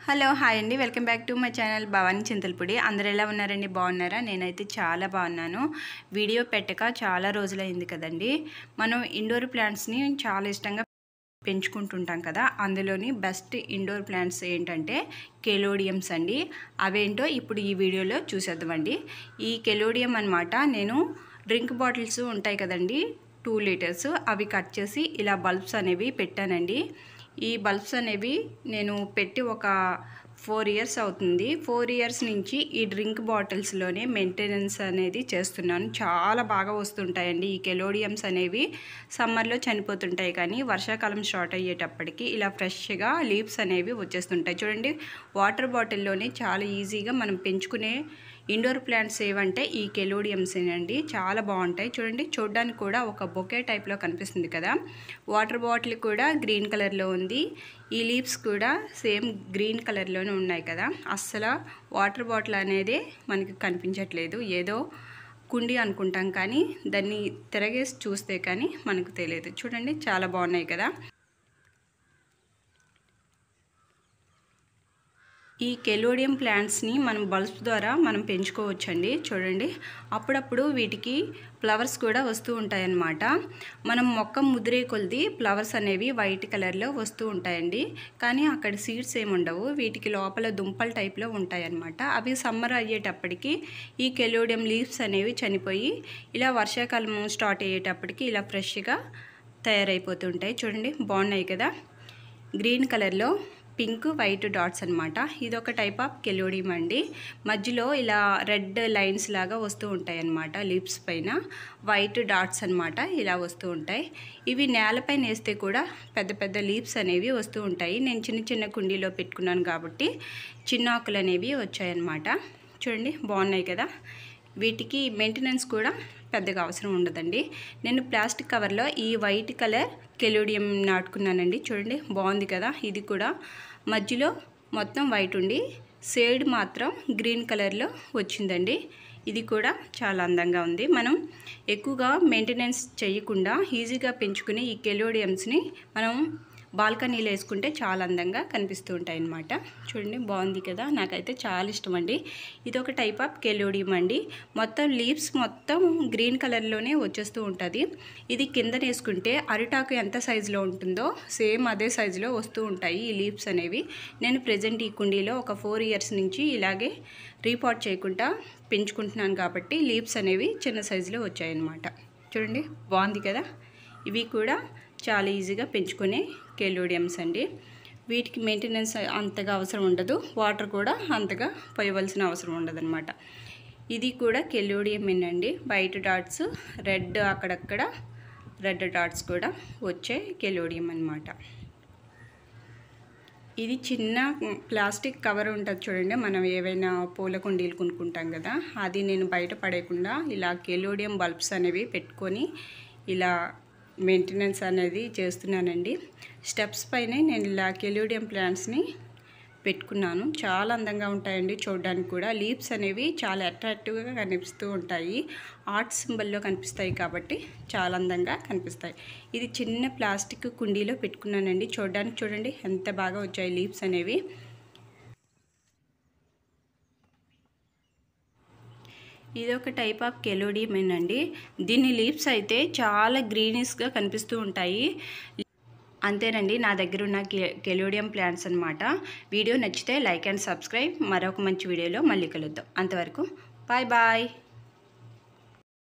Hello hi అండి, welcome back to my channel Bhavani Chintalapudi. అందరు ఎలా ఉన్నారండి? బాగున్నారా? నేనైతే చాలా బాగున్నాను. వీడియో పెట్టక చాలా రోజులైంది కదండి. మనం ఇండోర్ ప్లాంట్స్ని చాలా ఇష్టంగా పెంచుకుంటుంటాం కదా. అందులోని బెస్ట్ ఇండోర్ ప్లాంట్స్ ఏంటంటే కెలోడియమ్స్ అండి. అవేంటో ఇప్పుడు ఈ వీడియోలో చూసేద్దామండి. ఈ కెలోడియం అన్నమాట నేను డ్రింక్ బాటిల్స్ ఉంటాయి కదండి, 2 లీటర్స్, అవి కట్ చేసి ఇలా బల్బ్స్ అనేవి పెట్టానండి. ఈ బల్బ్స్ అనేవి నేను పెట్టి ఒక 4 ఇయర్స్ అవుతుంది. 4 ఇయర్స్ నుంచి ఈ డ్రింక్ బాటిల్స్లోనే మెయింటెనెన్స్ అనేది చేస్తున్నాను. చాలా బాగా వస్తుంటాయండి. ఈ కెలోడియమ్స్ అనేవి సమ్మర్లో చనిపోతుంటాయి, కానీ వర్షాకాలం స్టార్ట్ అయ్యేటప్పటికి ఇలా ఫ్రెష్గా లీవ్స్ అనేవి వచ్చేస్తుంటాయి. చూడండి, వాటర్ బాటిల్లోనే చాలా ఈజీగా మనం పెంచుకునే ఇండోర్ ప్లాంట్స్ ఏవంటే ఈ కెలోడియమ్సేనండి. చాలా బాగుంటాయి. చూడండి, చూడడానికి కూడా ఒక బొకే టైప్లో కనిపిస్తుంది కదా. వాటర్ బాటిల్ కూడా గ్రీన్ కలర్లో ఉంది. ఈ లీవ్స్ కూడా సేమ్ గ్రీన్ కలర్లోనే ఉన్నాయి కదా. అస్సలు వాటర్ బాటిల్ అనేది మనకి కనిపించట్లేదు. ఏదో కుండీ అనుకుంటాం, కానీ దాన్ని తిరగేసి చూస్తే కానీ మనకు తెలియదు. చూడండి, చాలా బాగున్నాయి కదా. ఈ కెలోడియం ప్లాంట్స్ని మనం బల్బ్స్ ద్వారా మనం పెంచుకోవచ్చండి. చూడండి, అప్పుడప్పుడు వీటికి ఫ్లవర్స్ కూడా వస్తూ ఉంటాయన్నమాట. మనం మొక్క ముదిరే కొలిది ఫ్లవర్స్ అనేవి వైట్ కలర్లో వస్తూ ఉంటాయండి, కానీ అక్కడ సీడ్స్ ఏమి ఉండవు. వీటికి లోపల దుంపల టైప్లో ఉంటాయన్నమాట. అవి సమ్మర్ అయ్యేటప్పటికి ఈ కెలోడియం లీవ్స్ అనేవి చనిపోయి ఇలా వర్షాకాలం స్టార్ట్ అయ్యేటప్పటికి ఇలా ఫ్రెష్గా తయారైపోతుంటాయి. చూడండి, బాగున్నాయి కదా. గ్రీన్ కలర్లో పింక్ వైట్ డాట్స్ అనమాట. ఇదొక టైప్ ఆఫ్ కెలోడియం అండి. మధ్యలో ఇలా రెడ్ లైన్స్ లాగా వస్తూ ఉంటాయి అన్నమాట. లీవ్స్ పైన వైట్ డాట్స్ అనమాట ఇలా వస్తూ ఉంటాయి. ఇవి నేలపైన వేస్తే కూడా పెద్ద పెద్ద లీవ్స్ అనేవి వస్తూ ఉంటాయి. నేను చిన్న చిన్న కుండీలో పెట్టుకున్నాను కాబట్టి చిన్న ఆకులు అనేవి వచ్చాయన్నమాట. చూడండి, బాగున్నాయి కదా. వీటికి మెయింటెనెన్స్ కూడా పెద్దగా అవసరం ఉండదండి. నేను ప్లాస్టిక్ కవర్లో ఈ వైట్ కలర్ కెలోడియం నాటుకున్నానండి. చూడండి, బాగుంది కదా. ఇది కూడా మధ్యలో మొత్తం వైట్ ఉండి షేడ్ మాత్రం గ్రీన్ కలర్లో వచ్చిందండి. ఇది కూడా చాలా అందంగా ఉంది. మనం ఎక్కువగా మెయింటెనెన్స్ చేయకుండా ఈజీగా పెంచుకునే ఈ కెలోడియమ్స్ని మనం బాల్కనీలో వేసుకుంటే చాలా అందంగా కనిపిస్తూ ఉంటాయి అన్నమాట. చూడండి, బాగుంది కదా. నాకైతే చాలా ఇష్టం అండి. ఇది ఒక టైప్ ఆఫ్ కెలోడియం అండి. మొత్తం లీవ్స్ మొత్తం గ్రీన్ కలర్లోనే వచ్చేస్తూ ఉంటుంది. ఇది కింద వేసుకుంటే అరిటాకు ఎంత సైజులో ఉంటుందో సేమ్ అదే సైజులో వస్తూ ఉంటాయి ఈ లీవ్స్ అనేవి. నేను ప్రజెంట్ ఈ కుండీలో ఒక 4 ఇయర్స్ నుంచి ఇలాగే రీపాట్ చేయకుండా పెంచుకుంటున్నాను కాబట్టి లీవ్స్ అనేవి చిన్న సైజులో వచ్చాయన్నమాట. చూడండి, బాగుంది కదా. ఇవి కూడా చాలా ఈజీగా పెంచుకునే కెలోడియమ్స్ అండి. వీటికి మెయింటెనెన్స్ అంతగా అవసరం ఉండదు. వాటర్ కూడా అంతగా పోయవలసిన అవసరం ఉండదన్నమాట. ఇది కూడా కెలోడియమేనండి. వైట్ డాట్స్, రెడ్ అక్కడక్కడ రెడ్ డాట్స్ కూడా వచ్చే కెలోడియం అన్నమాట. ఇది చిన్న ప్లాస్టిక్ కవర్ ఉంటుంది చూడండి, మనం ఏవైనా పూల కుండీలు కొనుక్కుంటాం కదా, అది నేను బయట పడేయకుండా ఇలా కెలోడియం బల్బ్స్ అనేవి పెట్టుకొని ఇలా మెయింటెనెన్స్ అనేది చేస్తున్నానండి. స్టెప్స్ పైనే నేను ఇలా కెలోడియం ప్లాంట్స్ని పెట్టుకున్నాను. చాలా అందంగా ఉంటాయండి చూడడానికి కూడా. లీవ్స్ అనేవి చాలా అట్రాక్టివ్గా కనిపిస్తూ ఉంటాయి. ఆర్ట్ సింబల్లో కనిపిస్తాయి కాబట్టి చాలా అందంగా కనిపిస్తాయి. ఇది చిన్న ప్లాస్టిక్ కుండీలో పెట్టుకున్నానండి. చూడడానికి చూడండి ఎంత బాగా వచ్చాయి లీవ్స్ అనేవి. ఇది ఒక టైప్ ఆఫ్ కెలోడియమేనండి. దీని లీవ్స్ అయితే చాలా గ్రీనిష్గా కనిపిస్తూ ఉంటాయి. అంతేనండి, నా దగ్గర ఉన్న కెలోడియం ప్లాంట్స్ అనమాట. వీడియో నచ్చితే లైక్ అండ్ సబ్స్క్రైబ్. మరొక మంచి వీడియోలో మళ్ళీ కలుద్దాం. అంతవరకు బాయ్ బాయ్.